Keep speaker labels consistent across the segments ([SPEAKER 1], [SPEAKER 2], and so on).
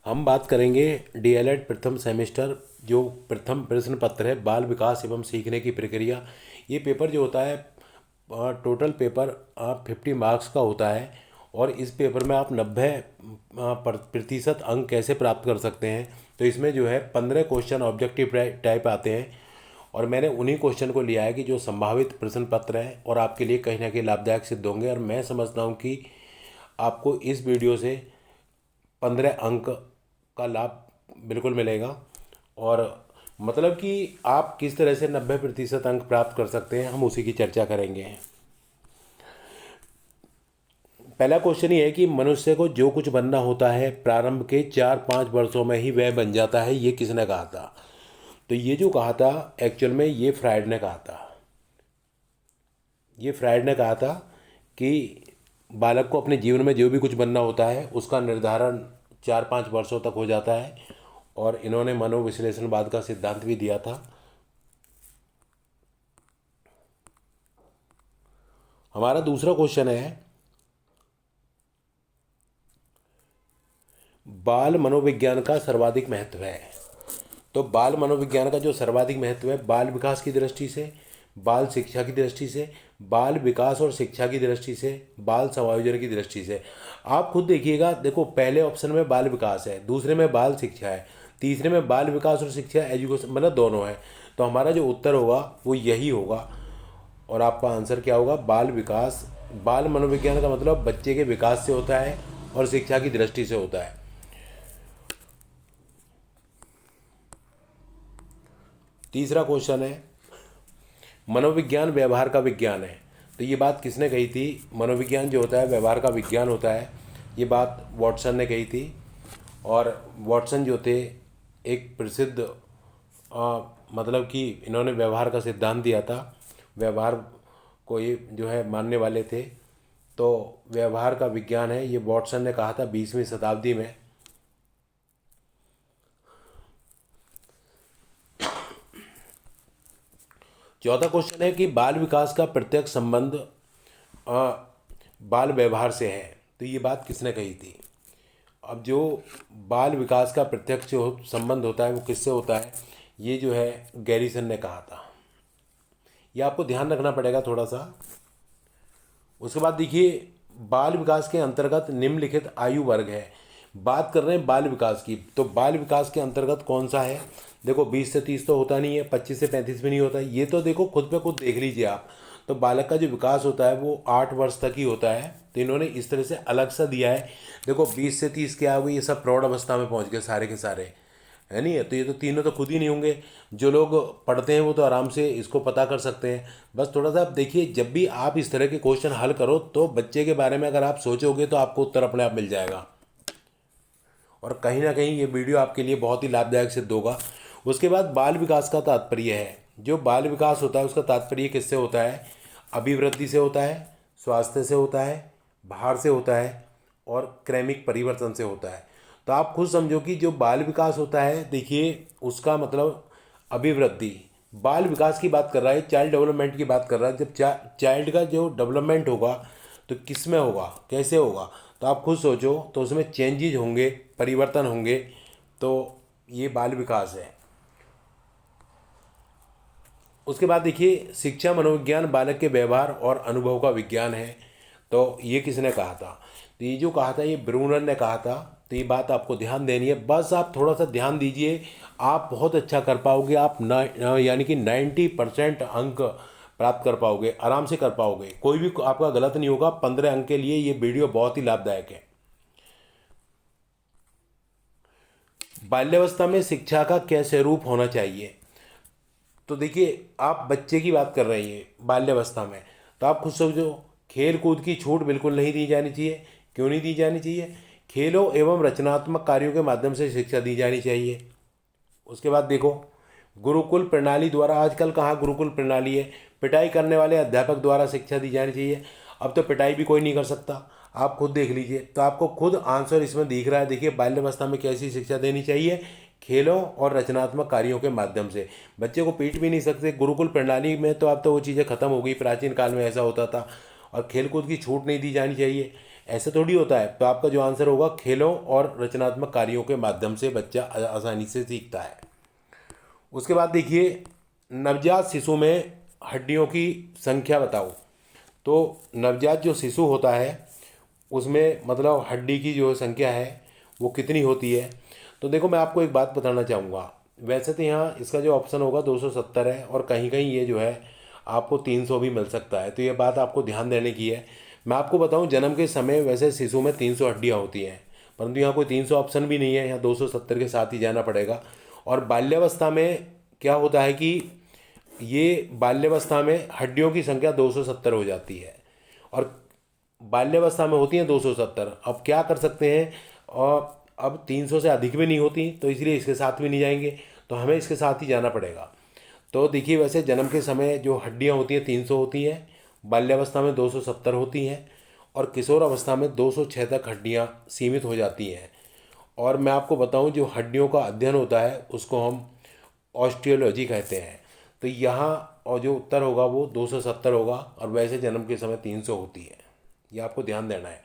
[SPEAKER 1] हम बात करेंगे डीएलएड प्रथम सेमेस्टर जो प्रथम प्रश्न पत्र है बाल विकास एवं सीखने की प्रक्रिया। ये पेपर जो होता है टोटल पेपर 50 मार्क्स का होता है और इस पेपर में आप 90% अंक कैसे प्राप्त कर सकते हैं। तो इसमें जो है 15 क्वेश्चन ऑब्जेक्टिव टाइप आते हैं और मैंने उन्हीं क्वेश्चन को लिया है कि जो संभावित प्रश्न पत्र है और आपके लिए कहीं ना कहीं लाभदायक सिद्ध होंगे। और मैं समझता हूँ कि आपको इस वीडियो से 15 अंक का लाभ बिल्कुल मिलेगा और मतलब कि आप किस तरह से 90% अंक प्राप्त कर सकते हैं, हम उसी की चर्चा करेंगे। पहला क्वेश्चन ये है कि मनुष्य को जो कुछ बनना होता है प्रारंभ के 4-5 वर्षों में ही वह बन जाता है, ये किसने कहा था? तो ये जो कहा था एक्चुअल में ये फ्रायड ने कहा था। ये फ्रायड ने कहा था कि बालक को अपने जीवन में जो भी कुछ बनना होता है उसका निर्धारण 4-5 वर्षों तक हो जाता है और इन्होंने मनोविश्लेषणवाद का सिद्धांत भी दिया था। हमारा दूसरा क्वेश्चन है बाल मनोविज्ञान का सर्वाधिक महत्व है। तो बाल मनोविज्ञान का जो सर्वाधिक महत्व है बाल विकास की दृष्टि से, बाल शिक्षा की दृष्टि से, बाल विकास और शिक्षा की दृष्टि से, बाल समायोजन की दृष्टि से। आप खुद देखिएगा, देखो पहले ऑप्शन में बाल विकास है, दूसरे में बाल शिक्षा है, तीसरे में बाल विकास और शिक्षा एजुकेशन मतलब दोनों है। तो हमारा जो उत्तर होगा वो यही होगा और आपका आंसर क्या होगा? बाल विकास। बाल मनोविज्ञान का मतलब बच्चे के विकास से होता है और शिक्षा की दृष्टि से होता है। तीसरा क्वेश्चन है मनोविज्ञान व्यवहार का विज्ञान है। तो ये बात किसने कही थी? मनोविज्ञान जो होता है व्यवहार का विज्ञान होता है, ये बात वॉटसन ने कही थी। और वॉटसन जो थे एक प्रसिद्ध मतलब कि इन्होंने व्यवहार का सिद्धांत दिया था, व्यवहार को ये जो है मानने वाले थे। तो व्यवहार का विज्ञान है, ये वॉटसन ने कहा था 20वीं शताब्दी में। चौथा क्वेश्चन है कि बाल विकास का प्रत्यक्ष संबंध बाल व्यवहार से है। तो ये बात किसने कही थी? अब जो बाल विकास का प्रत्यक्ष जो संबंध होता है वो किससे होता है? ये जो है गैरिसन ने कहा था। ये आपको ध्यान रखना पड़ेगा थोड़ा सा। उसके बाद देखिए बाल विकास के अंतर्गत निम्नलिखित आयु वर्ग है। बात कर रहे हैं बाल विकास की, तो बाल विकास के अंतर्गत कौन सा है? देखो 20 से 30 तो होता नहीं है, 25 से 35 भी नहीं होता, ये तो देखो खुद पे खुद देख लीजिए आप। तो बालक का जो विकास होता है वो 8 वर्ष तक ही होता है। तो इन्होंने इस तरह से अलग सा दिया है। देखो 20 से 30 क्या हुई, ये सब प्रौढ़ अवस्था में पहुंच गए सारे के सारे, है नहीं है? तो ये तो तीनों तो खुद ही नहीं होंगे। जो लोग पढ़ते हैं वो तो आराम से इसको पता कर सकते हैं। बस थोड़ा सा आप देखिए, जब भी आप इस तरह के क्वेश्चन हल करो तो बच्चे के बारे में अगर आप सोचोगे तो आपको उत्तर अपने आप मिल जाएगा और कहीं ना कहीं ये वीडियो आपके लिए बहुत ही लाभदायक सिद्ध होगा। उसके बाद बाल विकास का तात्पर्य है। जो बाल विकास होता है उसका तात्पर्य किससे होता है? अभिवृद्धि से होता है, स्वास्थ्य से होता है, भार से होता है और क्रैमिक परिवर्तन से होता है। तो आप खुद समझो कि जो बाल विकास होता है, देखिए उसका मतलब अभिवृद्धि, बाल विकास की बात कर रहा है, चाइल्ड डेवलपमेंट की बात कर रहा है। जब चाइल्ड का जो डेवलपमेंट होगा तो किस में होगा, कैसे होगा? तो आप खुद सोचो, तो उसमें चेंजेज होंगे, परिवर्तन होंगे। तो ये बाल विकास है। उसके बाद देखिए शिक्षा मनोविज्ञान बालक के व्यवहार और अनुभव का विज्ञान है। तो ये किसने कहा था? तो ये जो कहा था ये ब्रूनर ने कहा था। तो ये बात आपको ध्यान देनी है, बस आप थोड़ा सा ध्यान दीजिए, आप बहुत अच्छा कर पाओगे। आप यानी कि 90% अंक प्राप्त कर पाओगे, आराम से कर पाओगे, कोई भी आपका गलत नहीं होगा। 15 अंक के लिए ये वीडियो बहुत ही लाभदायक है। बाल्यावस्था में शिक्षा का कैसे रूप होना चाहिए? तो देखिए आप बच्चे की बात कर रही हैं बाल्यावस्था में, तो आप खुद समझो, खेल कूद की छूट बिल्कुल नहीं दी जानी चाहिए। क्यों नहीं दी जानी चाहिए? खेलों एवं रचनात्मक कार्यों के माध्यम से शिक्षा दी जानी चाहिए। उसके बाद देखो गुरुकुल प्रणाली द्वारा, आजकल कहाँ गुरुकुल प्रणाली है, पिटाई करने वाले अध्यापक द्वारा शिक्षा दी जानी चाहिए। अब तो पिटाई भी कोई नहीं कर सकता, आप खुद देख लीजिए। तो आपको खुद आंसर इसमें दिख रहा है। देखिए बाल्यावस्था में कैसी शिक्षा देनी चाहिए? खेलों और रचनात्मक कार्यों के माध्यम से। बच्चे को पीट भी नहीं सकते। गुरुकुल प्रणाली में तो अब तो वो चीज़ें खत्म हो गई, प्राचीन काल में ऐसा होता था। और खेलकूद की छूट नहीं दी जानी चाहिए। ऐसे थोड़ी होता है। तो आपका जो आंसर होगा, खेलों और रचनात्मक कार्यों के माध्यम से बच्चा आसानी से सीखता है। उसके बाद देखिए, नवजात शिशु में हड्डियों की संख्या बताओ। तो नवजात जो शिशु होता है उसमें मतलब हड्डी की जो संख्या है वो कितनी होती है। तो देखो, मैं आपको एक बात बताना चाहूँगा। वैसे तो यहाँ इसका जो ऑप्शन होगा 270 है, और कहीं कहीं ये जो है आपको 300 भी मिल सकता है। तो ये बात आपको ध्यान देने की है। मैं आपको बताऊं, जन्म के समय वैसे शिशु में 300 हड्डियाँ होती हैं, परंतु यहाँ कोई 300 ऑप्शन भी नहीं है, यहाँ 270 के साथ ही जाना पड़ेगा। और बाल्यावस्था में क्या होता है कि ये बाल्यावस्था में हड्डियों की संख्या 270 हो जाती है, और बाल्यावस्था में होती हैं 270। अब क्या कर सकते हैं, और अब 300 से अधिक भी नहीं होती, तो इसलिए इसके साथ भी नहीं जाएंगे, तो हमें इसके साथ ही जाना पड़ेगा। तो देखिए, वैसे जन्म के समय जो हड्डियां होती हैं 300 होती हैं, बाल्यावस्था में 270 होती हैं, और किशोर अवस्था में 206 तक हड्डियां सीमित हो जाती हैं। और मैं आपको बताऊं, जो हड्डियों का अध्ययन होता है उसको हम ऑस्टियोलॉजी कहते हैं। तो यहाँ और जो उत्तर होगा वो 270 होगा, और वैसे जन्म के समय 300 होती है। ये आपको ध्यान देना है।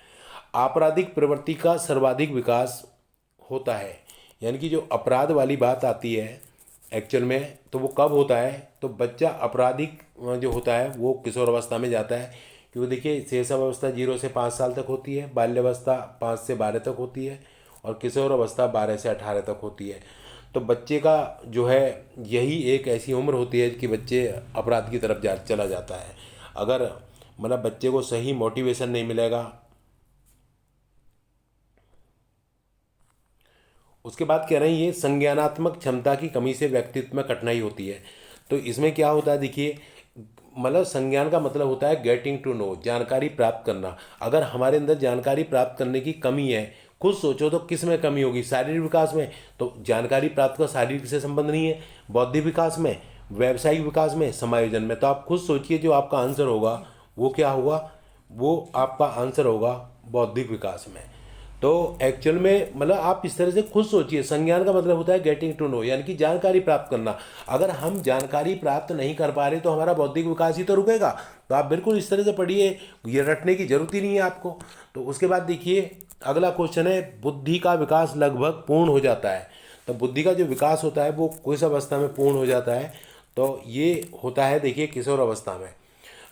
[SPEAKER 1] आपराधिक प्रवृत्ति का सर्वाधिक विकास होता है, यानी कि जो अपराध वाली बात आती है एक्चुअल में, तो वो कब होता है, तो बच्चा आपराधिक जो होता है वो किशोर अवस्था में जाता है। क्योंकि देखिए, शैशव अवस्था 0 से 5 साल तक होती है, बाल्यावस्था 5 से 12 तक होती है, और किशोर अवस्था 12 से 18 तक होती है। तो बच्चे का जो है यही एक ऐसी उम्र होती है कि बच्चे अपराध की तरफ चला जाता है। अगर मतलब बच्चे को सही मोटिवेशन नहीं मिलेगा। उसके बाद कह रहे हैं, ये संज्ञानात्मक क्षमता की कमी से व्यक्तित्व में कठिनाई होती है। तो इसमें क्या होता है, देखिए, मतलब संज्ञान का मतलब होता है गेटिंग टू नो, जानकारी प्राप्त करना। अगर हमारे अंदर जानकारी प्राप्त करने की कमी है, खुद सोचो तो किस में कमी होगी, शारीरिक विकास में। तो जानकारी प्राप्त का शारीरिक से संबंध नहीं है, बौद्धिक विकास में, व्यावसायिक विकास में, समायोजन में। तो आप खुद सोचिए, जो आपका आंसर होगा वो क्या होगा, वो आपका आंसर होगा बौद्धिक विकास में। तो एक्चुअल में मतलब आप इस तरह से खुद सोचिए, संज्ञान का मतलब होता है गेटिंग टू नो, यानी कि जानकारी प्राप्त करना। अगर हम जानकारी प्राप्त नहीं कर पा रहे तो हमारा बौद्धिक विकास ही तो रुकेगा। तो आप बिल्कुल इस तरह से पढ़िए, ये रटने की जरूरत ही नहीं है आपको। तो उसके बाद देखिए, अगला क्वेश्चन है, बुद्धि का विकास लगभग पूर्ण हो जाता है। तो बुद्धि का जो विकास होता है वो किस अवस्था में पूर्ण हो जाता है, तो ये होता है देखिए किशोर अवस्था में।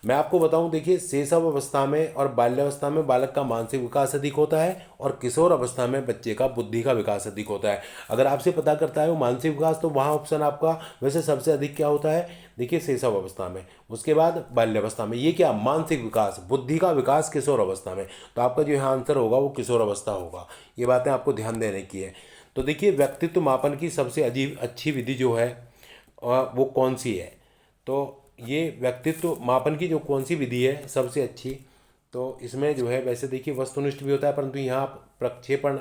[SPEAKER 1] मैं आपको बताऊं, देखिए, शैशव अवस्था में और बाल्यावस्था में बालक का मानसिक विकास अधिक होता है, और किशोर अवस्था में बच्चे का बुद्धि का विकास अधिक होता है। अगर आपसे पता करता है वो मानसिक विकास, तो वहाँ ऑप्शन आपका वैसे सबसे अधिक क्या होता है, देखिए शैशव अवस्था में, उसके बाद बाल्यावस्था में। ये क्या, मानसिक विकास, बुद्धि का विकास किशोर अवस्था में। तो आपका जो यहाँ आंसर होगा वो किशोर अवस्था होगा। ये बातें आपको ध्यान देने की है। तो देखिए, व्यक्तित्व मापन की सबसे अजीब अच्छी विधि जो है वो कौन सी है, तो ये व्यक्तित्व मापन की जो कौन सी विधि है सबसे अच्छी, तो इसमें जो है वैसे देखिए वस्तुनिष्ठ भी होता है, परंतु यहाँ प्रक्षेपण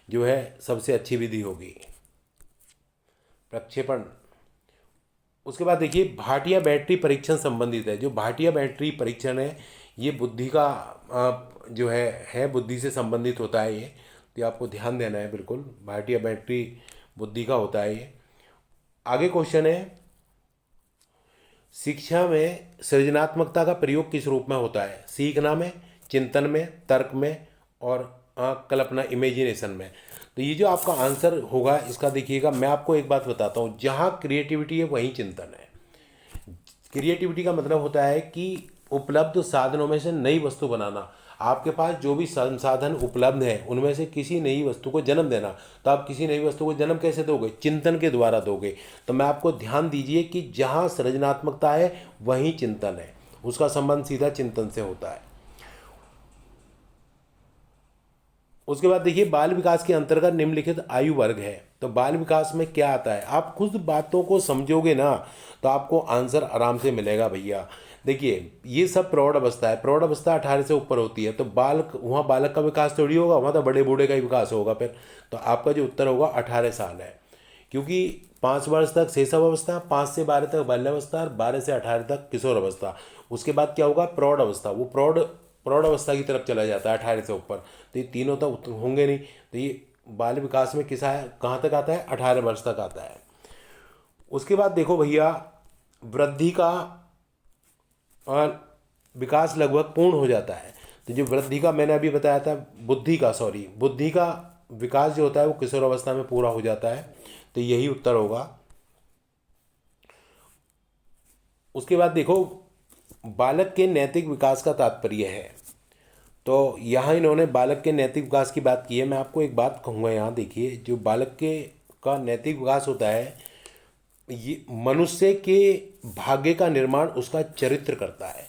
[SPEAKER 1] जो है सबसे अच्छी विधि होगी, प्रक्षेपण। उसके बाद देखिए, भाटिया बैटरी परीक्षण संबंधित है। जो भाटिया बैटरी परीक्षण है ये बुद्धि का जो है बुद्धि से संबंधित होता है ये। तो ये आपको ध्यान देना है बिल्कुल, भाटिया बैटरी बुद्धि का होता है ये। आगे क्वेश्चन है, शिक्षा में सृजनात्मकता का प्रयोग किस रूप में होता है, सीखना में, चिंतन में, तर्क में, और कल्पना इमेजिनेशन में। तो ये जो आपका आंसर होगा इसका देखिएगा, मैं आपको एक बात बताता हूँ, जहाँ क्रिएटिविटी है वहीं चिंतन है। क्रिएटिविटी का मतलब होता है कि उपलब्ध साधनों में से नई वस्तु बनाना। आपके पास जो भी संसाधन उपलब्ध हैं उनमें से किसी नई वस्तु को जन्म देना। तो आप किसी नई वस्तु को जन्म कैसे दोगे, चिंतन के द्वारा दोगे। तो मैं आपको ध्यान दीजिए कि जहाँ सृजनात्मकता है वहीं चिंतन है, उसका संबंध सीधा चिंतन से होता है। उसके बाद देखिए, बाल विकास के अंतर्गत निम्नलिखित आयु वर्ग है। तो बाल विकास में क्या आता है, आप खुद बातों को समझोगे ना तो आपको आंसर आराम से मिलेगा भैया। देखिए, ये सब प्रौढ़ अवस्था है, प्रौढ़ अवस्था 18 से ऊपर होती है। तो बालक, वहाँ बालक का विकास थोड़ी होगा, वहाँ तो बड़े बूढ़े का ही विकास होगा फिर। तो आपका जो उत्तर होगा 18 साल है, क्योंकि 5 वर्ष तक शैशव अवस्था, 5 से 12 तक बाल्यावस्था, और 12 से 18 तक किशोर अवस्था। उसके बाद क्या होगा, प्रौढ़ अवस्था। वो प्रौढ़ प्रौढ़ अवस्था की तरफ चला जाता है 18 से ऊपर। तो ये तीनों तो होंगे नहीं। तो ये बाल विकास में किसा है, कहाँ तक आता है, 18 वर्ष तक आता है। उसके बाद देखो भैया, वृद्धि का विकास लगभग पूर्ण हो जाता है। तो जो वृद्धि का मैंने अभी बताया था, बुद्धि का विकास जो होता है वो किशोर अवस्था में पूरा हो जाता है, तो यही उत्तर होगा। उसके बाद देखो, बालक के नैतिक विकास का तात्पर्य है, तो यहाँ इन्होंने बालक के नैतिक विकास की बात की है। मैं आपको एक बात कहूँगा, यहाँ देखिए, जो बालक के का नैतिक विकास होता है, ये मनुष्य के भाग्य का निर्माण उसका चरित्र करता है।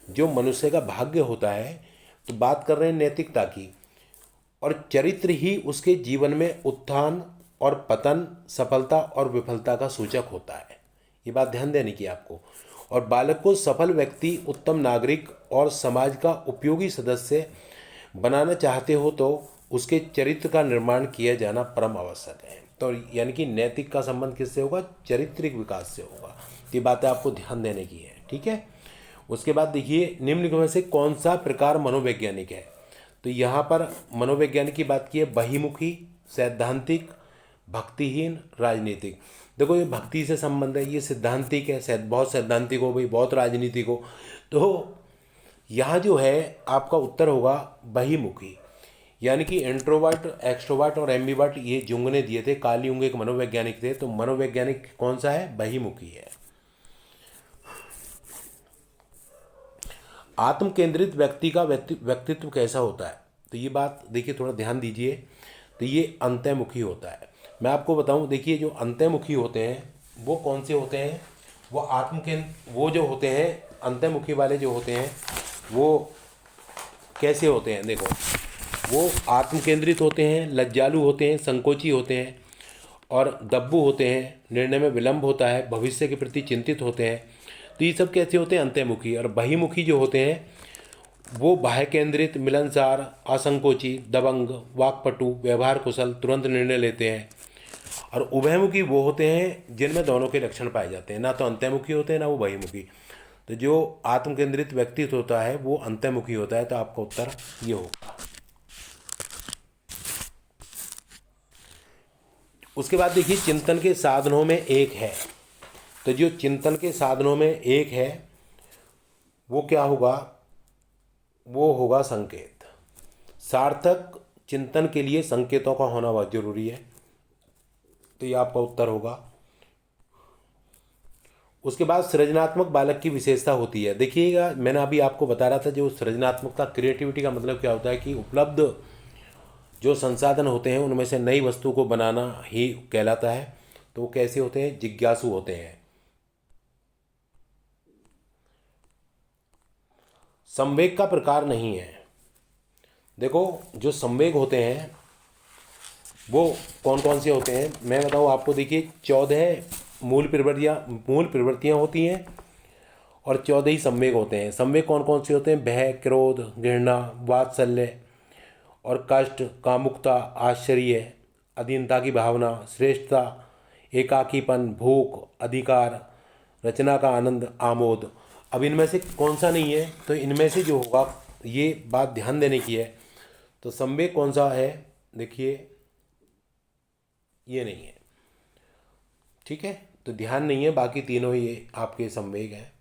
[SPEAKER 1] जो मनुष्य का भाग्य होता है, तो बात कर रहे हैं नैतिकता की, और चरित्र ही उसके जीवन में उत्थान और पतन, सफलता और विफलता का सूचक होता है। ये बात ध्यान देने की आपको। और बालक को सफल व्यक्ति, उत्तम नागरिक और समाज का उपयोगी सदस्य बनाना चाहते हो तो उसके चरित्र का निर्माण किया जाना परम आवश्यक है। तो यानी कि नैतिक का संबंध किससे होगा? चारित्रिक विकास से होगा। ये बातें आपको ध्यान देने की है, ठीक है। उसके बाद देखिए, निम्नलिखित में से कौन सा प्रकार मनोवैज्ञानिक है? तो यहाँ पर मनोवैज्ञानिक की बात की है, बहिमुखी, सैद्धांतिक, भक्तिहीन, राजनीतिक। देखो, ये भक्ति से संबंध है, ये सिद्धांतिक है, बहुत सैद्धांतिक हो भाई, बहुत राजनीतिक हो। तो यहाँ जो है आपका उत्तर होगा बहिमुखी, यानी कि इंट्रोवर्ट, एक्सट्रोवर्ट और एम्बीवर्ट, ये जुंग ने दिए थे। कार्ल युंग एक मनोवैज्ञानिक थे, तो मनोवैज्ञानिक कौन सा है? बहिमुखी है। आत्म केंद्रित व्यक्ति का व्यक्तित्व कैसा होता है? तो ये बात देखिए, थोड़ा ध्यान दीजिए। तो ये अंतर्मुखी होता है। मैं आपको बताऊं, देखिए, जो अंतर्मुखी होते हैं वो कौन से होते हैं? वो जो होते हैं अंतर्मुखी वाले जो होते हैं, वो कैसे होते हैं? देखो, वो आत्म केंद्रित होते हैं, लज्जालु होते हैं, संकोची होते हैं और दब्बू होते हैं, निर्णय में विलंब होता है, भविष्य के प्रति चिंतित होते हैं। तो ये सब कैसे होते हैं? अंतर्मुखी। और बहिमुखी जो होते हैं वो बाह्य केंद्रित, मिलनसार, असंकोची, दबंग, वाकपटु, व्यवहार कुशल, तुरंत निर्णय लेते हैं। और उभयमुखी वो होते हैं जिनमें दोनों के लक्षण पाए जाते हैं, ना तो अंतर्मुखी होते हैं ना वो बहिमुखी। तो जो आत्म केंद्रित व्यक्तित्व होता है वो अंतर्मुखी होता है। तो आपका उत्तर ये होगा। उसके बाद देखिए, चिंतन के साधनों में एक है। तो जो चिंतन के साधनों में एक है वो क्या होगा? वो होगा संकेत। सार्थक चिंतन के लिए संकेतों का होना बहुत जरूरी है, तो ये आपका उत्तर होगा। उसके बाद सृजनात्मक बालक की विशेषता होती है। देखिएगा, मैंने अभी आपको बता रहा था, जो सृजनात्मकता, क्रिएटिविटी का मतलब क्या होता है कि उपलब्ध जो संसाधन होते हैं उनमें से नई वस्तु को बनाना ही कहलाता है। तो वो कैसे होते हैं? जिज्ञासु होते हैं। संवेग का प्रकार नहीं है। देखो, जो संवेग होते हैं वो कौन कौन से होते हैं मैं बताऊँ आपको। देखिए, 14 मूल प्रवृत्तियाँ होती हैं और 14 ही संवेग होते हैं। संवेग कौन कौन से होते हैं? भय, क्रोध, घृणा, वात्सल्य और कष्ट, कामुकता, आश्चर्य, अधीनता की भावना, श्रेष्ठता, एकाकीपन, भूख, अधिकार, रचना का आनंद, आमोद। अब इनमें से कौन सा नहीं है? तो इनमें से जो होगा, ये बात ध्यान देने की है। तो संवेग कौन सा है? देखिए, ये नहीं है, ठीक है। तो ध्यान नहीं है, बाकी तीनों ये आपके संवेग हैं।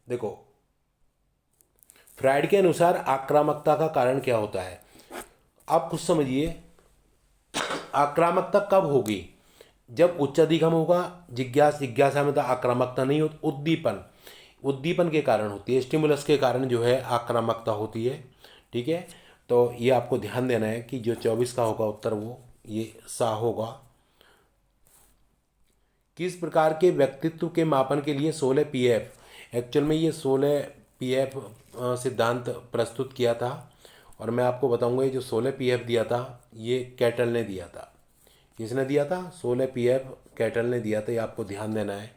[SPEAKER 1] देखो, फ्राइड के अनुसार आक्रामकता का कारण क्या होता है? आप खुद समझिए, आक्रामकता कब होगी? जब उच्च अधिगम होगा। जिज्ञासा में तो आक्रामकता नहीं होती, उद्दीपन के कारण होती है, स्टिमुलस के कारण जो है आक्रामकता होती है, ठीक है। तो ये आपको ध्यान देना है कि जो 24 का होगा उत्तर वो ये सा होगा। किस प्रकार के व्यक्तित्व के मापन के लिए 16 पीएफ, एक्चुअल में ये 16 पीएफ सिद्धांत प्रस्तुत किया था। और मैं आपको बताऊंगा, ये जो 16 पीएफ दिया था ये कैटल ने दिया था। किसने दिया था? 16 पीएफ कैटल ने दिया था। ये आपको ध्यान देना है।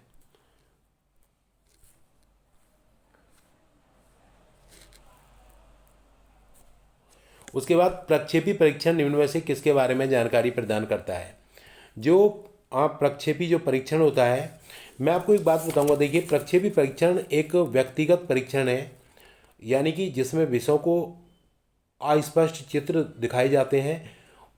[SPEAKER 1] उसके बाद प्रक्षेपी परीक्षण निम्न में से किसके बारे में जानकारी प्रदान करता है? जो प्रक्षेपी जो परीक्षण होता है, मैं आपको एक बात बताऊंगा। देखिए, प्रक्षेपी परीक्षण एक व्यक्तिगत परीक्षण है, यानी कि जिसमें विषयों को अस्पष्ट चित्र दिखाए जाते हैं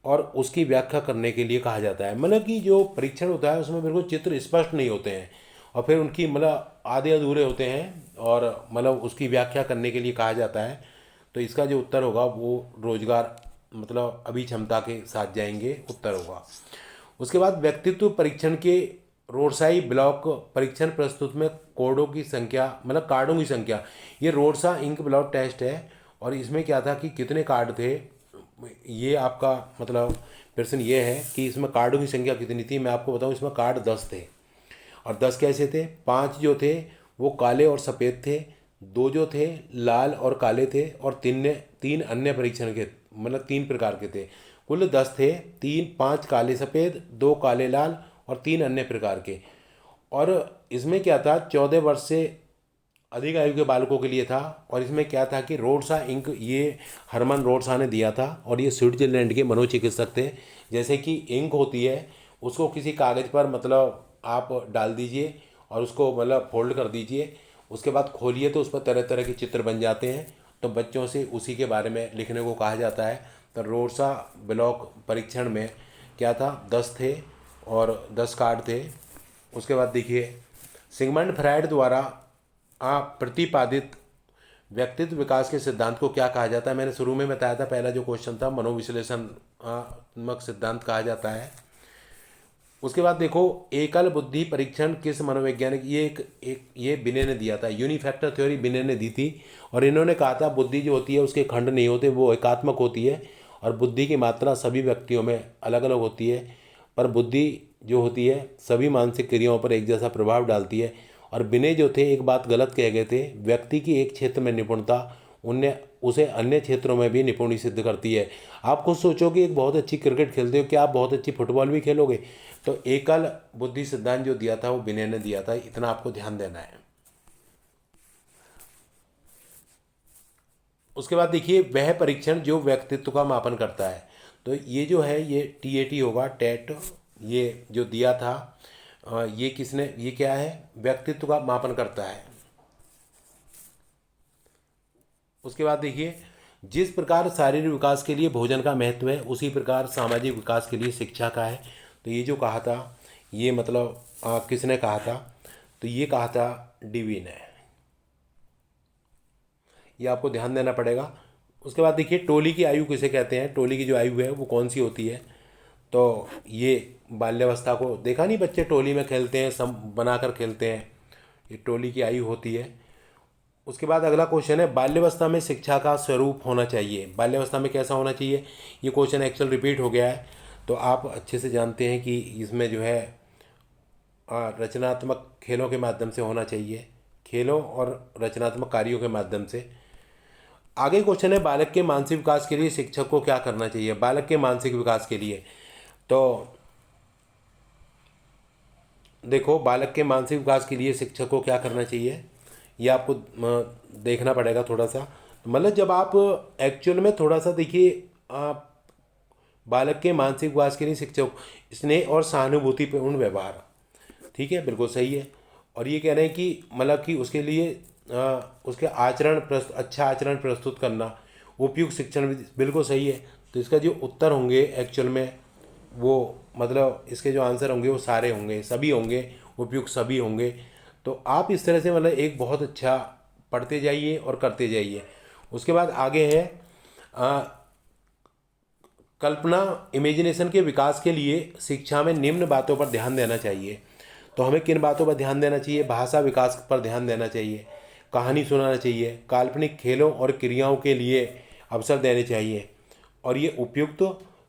[SPEAKER 1] और उसकी व्याख्या करने के लिए कहा जाता है। मतलब कि जो परीक्षण होता है उसमें बिल्कुल चित्र स्पष्ट नहीं होते हैं और फिर उनकी मतलब आधे अधूरे होते हैं और मतलब उसकी व्याख्या करने के लिए कहा जाता है। तो इसका जो उत्तर होगा वो रोजगार मतलब अभिक्षमता के साथ जाएंगे, उत्तर होगा। उसके बाद व्यक्तित्व परीक्षण के रोडसाई ब्लॉक परीक्षण प्रस्तुत में कोडों की संख्या मतलब कार्डों की संख्या, ये रोडसा इंक ब्लॉक टेस्ट है और इसमें क्या था कि कितने कार्ड थे, ये आपका मतलब प्रश्न ये है कि इसमें कार्डों की संख्या कितनी थी। मैं आपको बताऊं इसमें कार्ड 10 थे और 10 कैसे थे, 5 जो थे वो काले और सफ़ेद थे, 2 जो थे लाल और काले थे और तीन अन्य परीक्षण के मतलब 3 प्रकार के थे। कुल 10 थे, 5 काले सफ़ेद, 2 काले लाल और 3 अन्य प्रकार के। और इसमें क्या था 14 वर्ष से अधिक आयु के बालकों के लिए था। और इसमें क्या था कि रोडसा इंक ये हरमन रोडसा ने दिया था और ये स्विट्जरलैंड के मनोचिकित्सक थे। जैसे कि इंक होती है उसको किसी कागज़ पर मतलब आप डाल दीजिए और उसको मतलब फोल्ड कर दीजिए, उसके बाद खोलिए तो उस पर तरह तरह के चित्र बन जाते हैं। तो बच्चों से उसी के बारे में लिखने को कहा जाता है। तो रोडसा ब्लॉक परीक्षण में क्या था 10 थे और 10 कार्ड थे। उसके बाद देखिए सिगमंड फ्रायड द्वारा प्रतिपादित व्यक्तित्व विकास के सिद्धांत को क्या कहा जाता है। मैंने शुरू में बताया था, पहला जो क्वेश्चन था मनोविश्लेषणात्मक सिद्धांत कहा जाता है। उसके बाद देखो एकल बुद्धि परीक्षण किस मनोवैज्ञानिक, ये बिने ने दिया था, यूनिफैक्टर थ्योरी बिने ने दी थी। और इन्होंने कहा था बुद्धि जो होती है उसके खंड नहीं होते, वो एकात्मक होती है और बुद्धि की मात्रा सभी व्यक्तियों में अलग अलग होती है, पर बुद्धि जो होती है सभी मानसिक क्रियाओं पर एक जैसा प्रभाव डालती है। और बिने जो थे एक बात गलत कह गए थे, व्यक्ति की एक क्षेत्र में निपुणता उन्हें उसे अन्य क्षेत्रों में भी निपुणी सिद्ध करती है। आप खुद सोचो कि एक बहुत अच्छी क्रिकेट खेलते हो, क्या आप बहुत अच्छी फुटबॉल भी खेलोगे। तो एकल बुद्धि सिद्धांत जो दिया था वो बिने ने दिया था, इतना आपको ध्यान देना है। उसके बाद देखिए वह परीक्षण जो व्यक्तित्व का मापन करता है। तो ये जो है ये TAT होगा, टेट, ये जो दिया था ये किसने, ये क्या है, व्यक्तित्व का मापन करता है। उसके बाद देखिए जिस प्रकार शारीरिक विकास के लिए भोजन का महत्व है उसी प्रकार सामाजिक विकास के लिए शिक्षा का है। तो ये जो कहा था ये मतलब किसने कहा था, तो ये कहा था DV ने, ये आपको ध्यान देना पड़ेगा। उसके बाद देखिए टोली की आयु किसे कहते हैं, टोली की जो आयु है वो कौन सी होती है। तो ये बाल्यावस्था को देखा नहीं, बच्चे टोली में खेलते हैं, सम बनाकर खेलते हैं, ये टोली की आयु होती है। उसके बाद अगला क्वेश्चन है बाल्यावस्था में शिक्षा का स्वरूप होना चाहिए, बाल्यावस्था में कैसा होना चाहिए। ये क्वेश्चन एक्चुअल रिपीट हो गया है तो आप अच्छे से जानते हैं कि इसमें जो है रचनात्मक खेलों के माध्यम से होना चाहिए, खेलों और रचनात्मक कार्यों के माध्यम से। आगे क्वेश्चन है बालक के मानसिक विकास के लिए शिक्षक को क्या करना चाहिए, बालक के मानसिक विकास के लिए। तो देखो बालक के मानसिक विकास के लिए शिक्षक को क्या करना चाहिए, ये आपको देखना पड़ेगा थोड़ा सा। मतलब जब आप एक्चुअल में थोड़ा सा देखिए बालक के मानसिक विकास के लिए शिक्षक स्नेह और सहानुभूतिपूर्ण व्यवहार, ठीक है बिल्कुल सही है। और ये कह रहे हैं कि मतलब कि उसके लिए उसके अच्छा आचरण प्रस्तुत करना, उपयुक्त शिक्षण बिल्कुल सही है। तो इसका जो उत्तर होंगे एक्चुअल में वो मतलब इसके जो आंसर होंगे वो सारे होंगे, सभी होंगे, उपयुक्त सभी होंगे। तो आप इस तरह से मतलब एक बहुत अच्छा पढ़ते जाइए और करते जाइए। उसके बाद आगे है कल्पना इमेजिनेशन के विकास के लिए शिक्षा में निम्न बातों पर ध्यान देना चाहिए। तो हमें किन बातों पर ध्यान देना चाहिए, भाषा विकास पर ध्यान देना चाहिए, कहानी सुनाना चाहिए, काल्पनिक खेलों और क्रियाओं के लिए अवसर देने चाहिए और ये उपयुक्त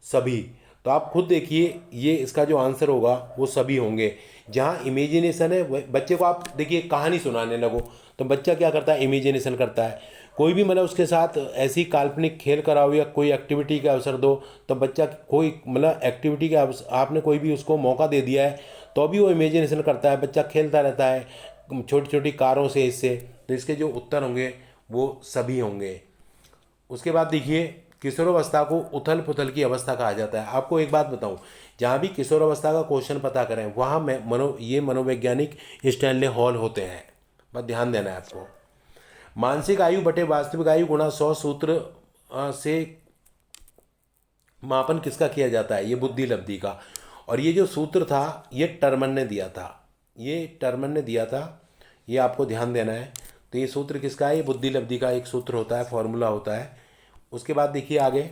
[SPEAKER 1] सभी। तो आप खुद देखिए ये इसका जो आंसर होगा वो सभी होंगे। जहाँ इमेजिनेशन है बच्चे को आप देखिए कहानी सुनाने लगो तो बच्चा क्या करता है, इमेजिनेशन करता है। कोई भी मतलब उसके साथ ऐसी काल्पनिक खेल कराओ या कोई एक्टिविटी का अवसर दो तो बच्चा कोई मतलब एक्टिविटी का आपने कोई भी उसको मौका दे दिया है तो भी वो इमेजिनेशन करता है, बच्चा खेलता रहता है छोटी छोटी कारों से इससे। तो इसके जो उत्तर होंगे वो सभी होंगे। उसके बाद देखिए किशोरावस्था को उथल पुथल की अवस्था कहा जाता है। आपको एक बात बताऊं, जहाँ भी किशोरावस्था का क्वेश्चन पता करें वहाँ ये मनोवैज्ञानिक स्टैनले हॉल होते हैं, बस ध्यान देना है आपको। मानसिक आयु बटे वास्तविक आयु गुणा 100 सूत्र से मापन किसका किया जाता है? ये बुद्धि लब्धि का। और ये जो सूत्र था ये टर्मन ने दिया था, ये टर्मन ने दिया था, ये आपको ध्यान देना है। तो ये सूत्र किसका है? ये बुद्धि लब्धि का एक सूत्र होता है, फॉर्मूला होता है। उसके बाद देखिए आगे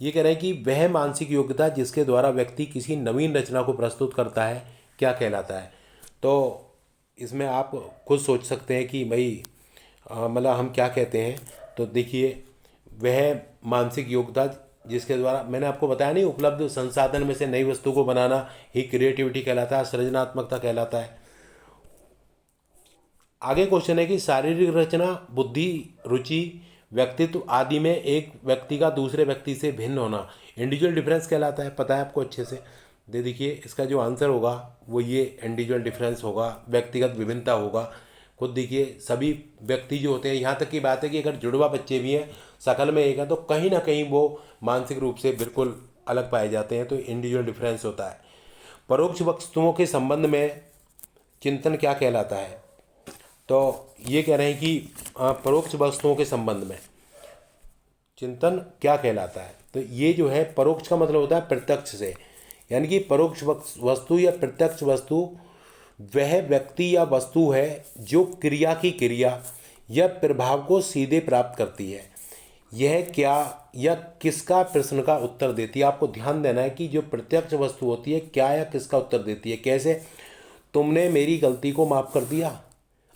[SPEAKER 1] ये कह रहे हैं कि वह मानसिक योग्यता जिसके द्वारा व्यक्ति किसी नवीन रचना को प्रस्तुत करता है क्या कहलाता है? तो इसमें आप खुद सोच सकते हैं कि भाई मतलब हम क्या कहते हैं। तो देखिए वह मानसिक योग्यता जिसके द्वारा, मैंने आपको बताया नहीं, उपलब्ध संसाधन में से नई वस्तु को बनाना ही क्रिएटिविटी कहलाता है, सृजनात्मकता कहलाता है। आगे क्वेश्चन है कि शारीरिक रचना, बुद्धि, रुचि, व्यक्तित्व आदि में एक व्यक्ति का दूसरे व्यक्ति से भिन्न होना इंडिविजुअल डिफरेंस कहलाता है। पता है आपको अच्छे से। दे देखिए इसका जो आंसर होगा वो ये इंडिविजुअल डिफरेंस होगा, व्यक्तिगत विभिन्नता होगा। खुद देखिए सभी व्यक्ति जो होते हैं, यहाँ तक की बात है कि अगर जुड़वा बच्चे भी हैं, शकल में एक है, तो कहीं ना कहीं वो मानसिक रूप से बिल्कुल अलग पाए जाते हैं। तो इंडिविजुअल डिफरेंस होता है। परोक्ष वस्तुओं के संबंध में चिंतन क्या कहलाता है? तो ये कह रहे हैं कि परोक्ष वस्तुओं के संबंध में चिंतन क्या कहलाता है? तो ये जो है परोक्ष का मतलब होता है प्रत्यक्ष से, यानी कि परोक्ष वस्तु या प्रत्यक्ष वस्तु वह व्यक्ति या वस्तु है जो क्रिया की क्रिया या प्रभाव को सीधे प्राप्त करती है। यह क्या या किसका प्रश्न का उत्तर देती है। आपको ध्यान देना है कि जो प्रत्यक्ष वस्तु होती है क्या या किसका उत्तर देती है। कैसे? तुमने मेरी गलती को माफ़ कर दिया।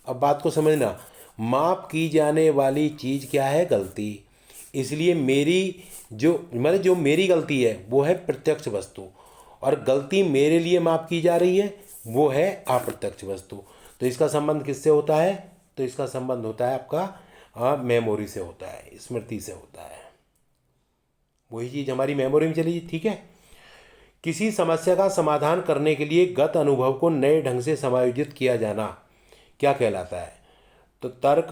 [SPEAKER 1] अब बात को समझना, माफ़ की जाने वाली चीज़ क्या है? गलती। इसलिए मेरी जो मेरी गलती है वो है प्रत्यक्ष वस्तु, और गलती मेरे लिए माफ़ की जा रही है वो है अप्रत्यक्ष वस्तु। तो इसका संबंध किससे होता है? तो इसका संबंध होता है आपका मेमोरी से होता है, स्मृति से होता है। वही चीज़ हमारी मेमोरी में चली। ठीक है। किसी समस्या का समाधान करने के लिए गत अनुभव को नए ढंग से समायोजित किया जाना क्या कहलाता है? तो तर्क,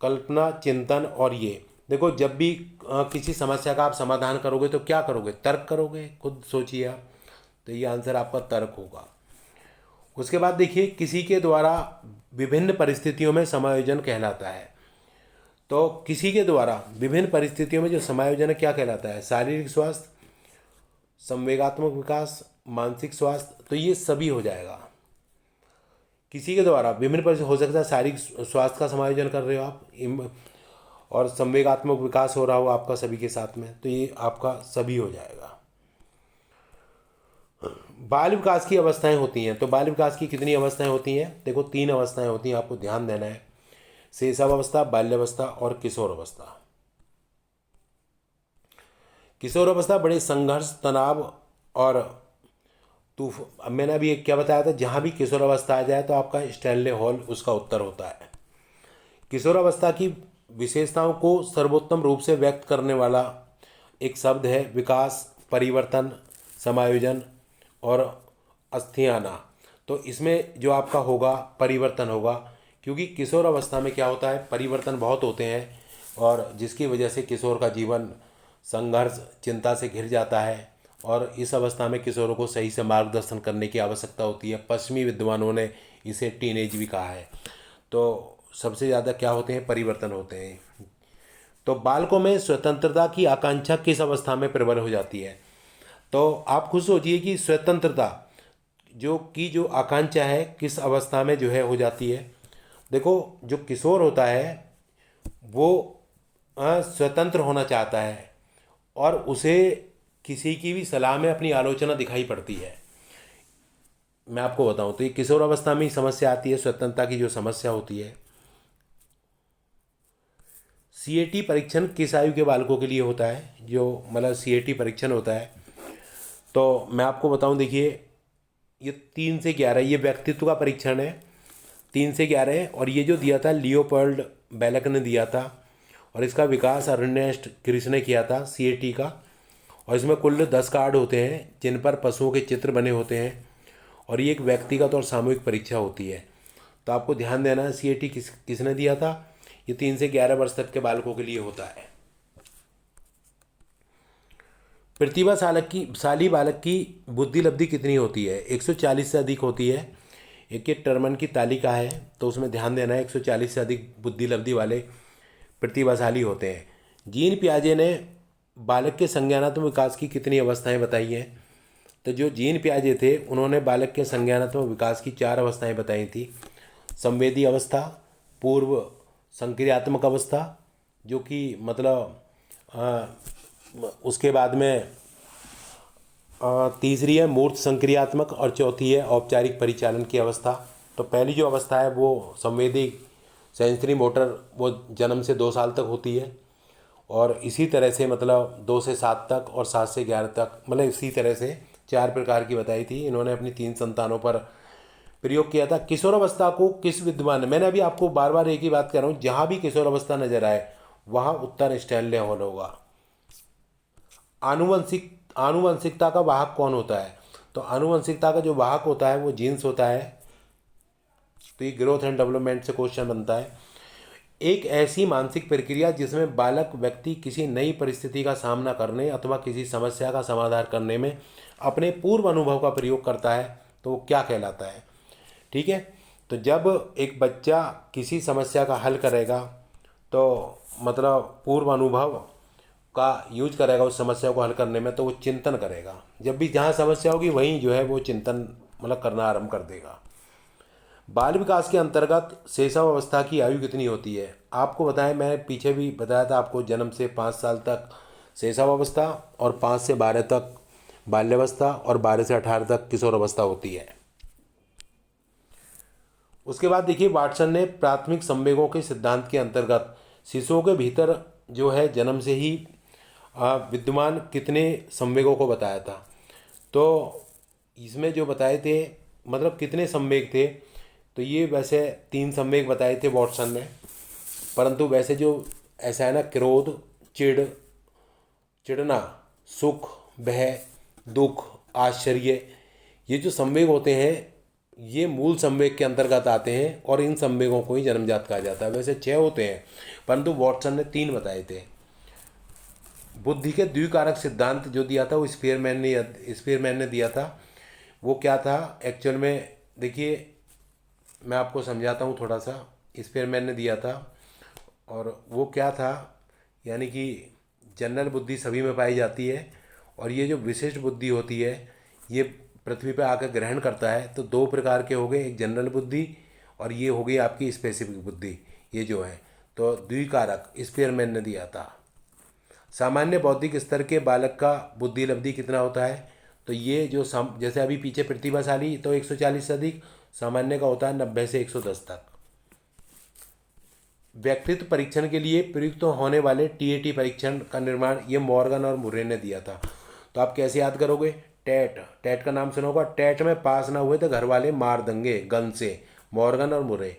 [SPEAKER 1] कल्पना, चिंतन। और ये देखो जब भी किसी समस्या का आप समाधान करोगे तो क्या करोगे? तर्क करोगे। खुद सोचिए आप। तो ये आंसर आपका तर्क होगा। उसके बाद देखिए किसी के द्वारा विभिन्न परिस्थितियों में समायोजन कहलाता है। तो किसी के द्वारा विभिन्न परिस्थितियों में जो समायोजन है क्या कहलाता है? शारीरिक स्वास्थ्य, संवेगात्मक विकास, मानसिक स्वास्थ्य। तो ये सभी हो जाएगा। किसी के द्वारा विभिन्न परिस्थिति हो सकता है शारीरिक स्वास्थ्य का समायोजन कर रहे हो आप, और संवेगात्मक विकास हो रहा हो आपका सभी के साथ में, तो ये आपका सभी हो जाएगा। बाल विकास की अवस्थाएं होती हैं। तो बाल विकास की कितनी अवस्थाएं होती हैं? देखो 3 अवस्थाएं होती हैं, आपको ध्यान देना है। शैशवावस्था, बाल्यावस्था और किशोर अवस्था। किशोर अवस्था बड़े संघर्ष, तनाव और अब मैंने अभी क्या बताया था, जहाँ भी किशोर अवस्था आ जाए तो आपका स्टैनले हॉल उसका उत्तर होता है। किशोर अवस्था की विशेषताओं को सर्वोत्तम रूप से व्यक्त करने वाला एक शब्द है विकास, परिवर्तन, समायोजन और अस्थियाना। तो इसमें जो आपका होगा परिवर्तन होगा, क्योंकि किशोर अवस्था में क्या होता है, परिवर्तन बहुत होते हैं, और जिसकी वजह से किशोर का जीवन संघर्ष, चिंता से घिर जाता है। और इस अवस्था में किशोरों को सही से मार्गदर्शन करने की आवश्यकता होती है। पश्चिमी विद्वानों ने इसे टीनेज भी कहा है। तो सबसे ज़्यादा क्या होते हैं? परिवर्तन होते हैं। तो बालकों में स्वतंत्रता की आकांक्षा किस अवस्था में प्रबल हो जाती है? तो आप खुद सोचिए कि स्वतंत्रता जो आकांक्षा है किस अवस्था में जो है हो जाती है। देखो जो किशोर होता है वो स्वतंत्र होना चाहता है, और उसे किसी की भी सलाह में अपनी आलोचना दिखाई पड़ती है। मैं आपको बताऊं तो ये किशोर अवस्था में ही समस्या आती है, स्वतंत्रता की जो समस्या होती है। सीएटी परीक्षण किस आयु के बालकों के लिए होता है? जो मतलब सीएटी परीक्षण होता है, तो मैं आपको बताऊं, देखिए ये 3 से 11, ये व्यक्तित्व का परीक्षण है, 3 से 11 है। और ये जो दिया था लियोपोल्ड बेलक ने दिया था, और इसका विकास अर्नेस्ट क्रिस ने किया था सीएटी का। और इसमें कुल 10 कार्ड होते हैं जिन पर पशुओं के चित्र बने होते हैं, और ये एक व्यक्तिगत और सामूहिक परीक्षा होती है। तो आपको ध्यान देना है सीएटी किसने दिया था? ये 3 से 11 वर्ष तक के बालकों के लिए होता है। प्रतिभाशाली बालक की बुद्धि लब्धि कितनी होती है? 140 से अधिक होती है। एक टर्मन की तालिका है, तो उसमें ध्यान देना है 140 से अधिक बुद्धि लब्धि वाले प्रतिभाशाली होते हैं। जीन पियाजे ने बालक के संज्ञानात्मक विकास की कितनी अवस्थाएं बताई हैं? तो जो जीन पियाजे थे उन्होंने बालक के संज्ञानात्मक विकास की 4 अवस्थाएं बताई थी। संवेदी अवस्था, पूर्व संक्रियात्मक अवस्था, जो कि मतलब उसके बाद में तीसरी है मूर्त संक्रियात्मक और चौथी है औपचारिक परिचालन की अवस्था। तो पहली जो अवस्था है वो संवेदी सेंसरी मोटर, वो जन्म से 2 साल तक होती है, और इसी तरह से मतलब 2 से 7 तक और 7 से 11 तक, मतलब इसी तरह से 4 प्रकार की बताई थी। इन्होंने अपनी 3 संतानों पर प्रयोग किया था। किशोरावस्था को किस विद्वान ने, मैंने अभी आपको बार बार एक ही बात कर रहा हूँ, जहाँ भी किशोरावस्था नजर आए वहाँ उत्तर स्टैनले हॉल होगा। आनुवंशिकता का वाहक कौन होता है? तो आनुवंशिकता का जो वाहक होता है वो जीन्स होता है। तो ये ग्रोथ एंड डेवलपमेंट से क्वेश्चन बनता है। एक ऐसी मानसिक प्रक्रिया जिसमें बालक व्यक्ति किसी नई परिस्थिति का सामना करने अथवा किसी समस्या का समाधान करने में अपने पूर्व अनुभव का प्रयोग करता है, तो वो क्या कहलाता है? ठीक है, तो जब एक बच्चा किसी समस्या का हल करेगा तो मतलब पूर्व अनुभव का यूज करेगा उस समस्या को हल करने में, तो वो चिंतन करेगा। जब भी जहाँ समस्या होगी वहीं जो है वो चिंतन मतलब करना आरंभ कर देगा। बाल विकास के अंतर्गत शैशव अवस्था की आयु कितनी होती है? आपको बताएं, मैं पीछे भी बताया था आपको, जन्म से 5 साल तक शैशव अवस्था और 5 से 12 तक बाल्यावस्था और 12 से 18 तक किशोर अवस्था होती है। उसके बाद देखिए, वाटसन ने प्राथमिक संवेगों के सिद्धांत के अंतर्गत शिशुओं के भीतर जो है जन्म से ही विद्यमान कितने संवेगों को बताया था? तो इसमें जो बताए थे मतलब कितने संवेग थे, तो ये वैसे 3 संवेग बताए थे वाटसन ने, परंतु वैसे जो ऐसा है ना, क्रोध, चिढ़ना, सुख, भय, दुख, आश्चर्य, ये जो संवेग होते हैं ये मूल संवेग के अंतर्गत आते हैं और इन संवेगों को ही जन्मजात कहा जाता है। वैसे 6 होते हैं परंतु वाटसन ने 3 बताए थे। बुद्धि के द्विकारक सिद्धांत जो दिया था वो स्पीयरमैन ने दिया था। वो क्या था एक्चुअल में? देखिए मैं आपको समझाता हूँ थोड़ा सा। स्पीयरमैन ने दिया था और वो क्या था, यानी कि जनरल बुद्धि सभी में पाई जाती है और ये जो विशिष्ट बुद्धि होती है ये पृथ्वी पर आकर ग्रहण करता है। तो 2 प्रकार के हो गए, एक जनरल बुद्धि और ये हो गई आपकी स्पेसिफिक बुद्धि, ये जो है। तो द्विकारक स्पीयरमैन ने दिया था। सामान्य बौद्धिक स्तर के बालक का बुद्धि लब्धि कितना होता है? तो ये जो जैसे अभी पीछे प्रतिभाशाली तो 140 से अधिक, सामान्य का होता है 90 से 110 तक। व्यक्तित्व परीक्षण के लिए प्रयुक्त होने वाले टीएटी परीक्षण का निर्माण ये मॉर्गन और मुर्रे ने दिया था। तो आप कैसे याद करोगे? टेट का नाम सुना होगा। टेट में पास ना हुए तो घर वाले मार देंगे गन से, मॉर्गन और मुर्रे।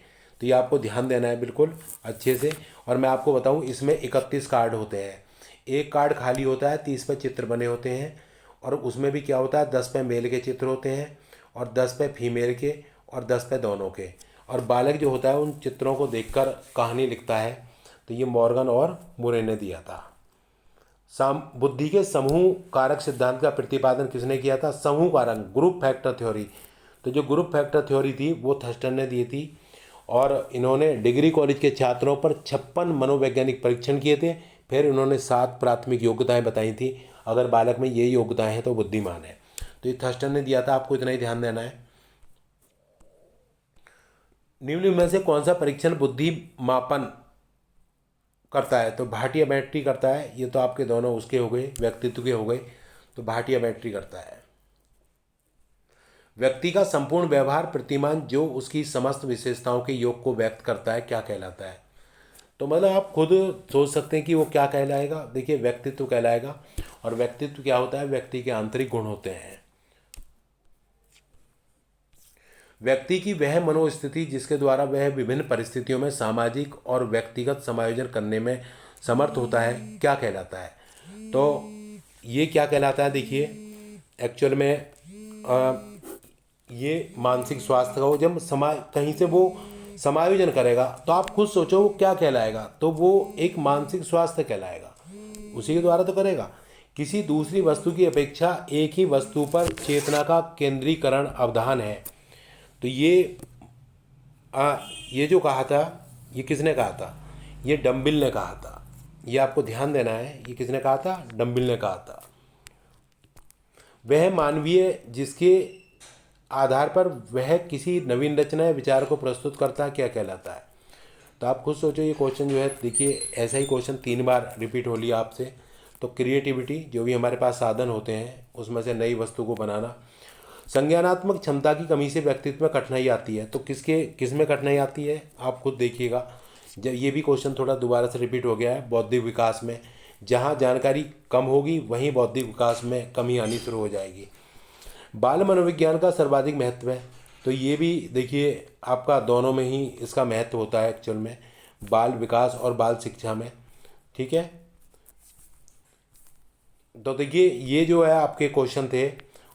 [SPEAKER 1] तो ये आपको ध्यान देना है बिल्कुल अच्छे से। और मैं आपको बताऊं, इसमें 31 कार्ड होते हैं। एक कार्ड खाली होता है, 30 पे चित्र बने होते हैं और उसमें भी क्या होता है, 10 पे मेल के चित्र होते हैं और 10 पे फीमेल के और 10 पे दोनों के। और बालक जो होता है उन चित्रों को देखकर कहानी लिखता है। तो ये मॉर्गन और मुरे ने दिया था। बुद्धि के समूह कारक सिद्धांत का प्रतिपादन किसने किया था? समूह कारक, ग्रुप फैक्टर थ्योरी। तो जो ग्रुप फैक्टर थ्योरी थी वो थर्स्टन ने दी थी और इन्होंने डिग्री कॉलेज के छात्रों पर 56 मनोवैज्ञानिक परीक्षण किए थे। फिर इन्होंने 7 प्राथमिक योग्यताएं बताई थी, अगर बालक में ये योग्यताएं हैं तो बुद्धिमान है। तो ये थर्स्टन ने दिया था, आपको इतना ही ध्यान देना है। निम्न में से कौन सा परीक्षण बुद्धि मापन करता है? तो भाटिया बैटरी करता है। ये तो आपके दोनों उसके हो गए, व्यक्तित्व के हो गए। तो भाटिया बैटरी करता है। व्यक्ति का संपूर्ण व्यवहार प्रतिमान जो उसकी समस्त विशेषताओं के योग को व्यक्त करता है क्या कहलाता है? तो मतलब आप खुद सोच सकते हैं कि वो क्या कहलाएगा। देखिए, व्यक्तित्व कहलाएगा। और व्यक्तित्व क्या होता है? व्यक्ति के आंतरिक गुण होते हैं। व्यक्ति की वह मनोस्थिति जिसके द्वारा वह विभिन्न परिस्थितियों में सामाजिक और व्यक्तिगत समायोजन करने में समर्थ होता है क्या कहलाता है? तो ये क्या कहलाता है? देखिए एक्चुअल में ये मानसिक स्वास्थ्य का हो, जब कहीं से वो समायोजन करेगा तो आप खुद सोचो वो क्या कहलाएगा। तो वो एक मानसिक स्वास्थ्य कहलाएगा, उसी के द्वारा तो करेगा। किसी दूसरी वस्तु की अपेक्षा एक ही वस्तु पर चेतना का केंद्रीकरण अवधान है। तो ये जो कहा था, ये किसने कहा था? ये डम्बिल ने कहा था। ये आपको ध्यान देना है। ये किसने कहा था? डम्बिल ने कहा था। वह मानवीय जिसके आधार पर वह किसी नवीन रचना या विचार को प्रस्तुत करता है क्या कहलाता है? तो आप खुद सोचो, ये क्वेश्चन जो है, देखिए ऐसा ही क्वेश्चन 3 बार रिपीट हो लिया आपसे। तो क्रिएटिविटी, जो भी हमारे पास साधन होते हैं उसमें से नई वस्तु को बनाना। संज्ञानात्मक क्षमता की कमी से व्यक्तित्व में कठिनाई आती है। तो किस में कठिनाई आती है आप खुद देखिएगा। जब ये भी क्वेश्चन थोड़ा दोबारा से रिपीट हो गया है, बौद्धिक विकास में। जहाँ जानकारी कम होगी वहीं बौद्धिक विकास में कमी आनी शुरू हो जाएगी। बाल मनोविज्ञान का सर्वाधिक महत्व है। तो ये भी देखिए आपका दोनों में ही इसका महत्व होता है एक्चुअल में, बाल विकास और बाल शिक्षा में। ठीक है, तो देखिए ये जो है आपके क्वेश्चन थे,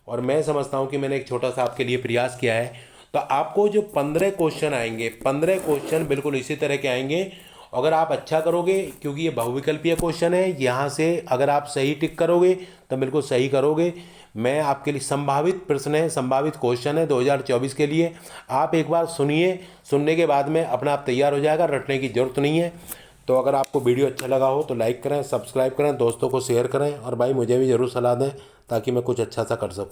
[SPEAKER 1] और मैं समझता हूँ कि मैंने एक छोटा सा आपके लिए प्रयास किया है। तो आपको जो 15 क्वेश्चन आएंगे, 15 क्वेश्चन बिल्कुल इसी तरह के आएंगे। अगर आप अच्छा करोगे, क्योंकि ये बहुविकल्पीय क्वेश्चन है, यहाँ से अगर आप सही टिक करोगे तो बिल्कुल सही करोगे। मैं आपके लिए संभावित प्रश्न है, संभावित क्वेश्चन है 2024 के लिए। आप एक बार सुनिए, सुनने के बाद में अपना आप तैयार हो जाएगा, रटने की ज़रूरत नहीं है। तो अगर आपको वीडियो अच्छा लगा हो तो लाइक करें, सब्सक्राइब करें, दोस्तों को शेयर करें, और भाई मुझे भी ज़रूर सलाह दें ताकि मैं कुछ अच्छा सा कर सकूँ।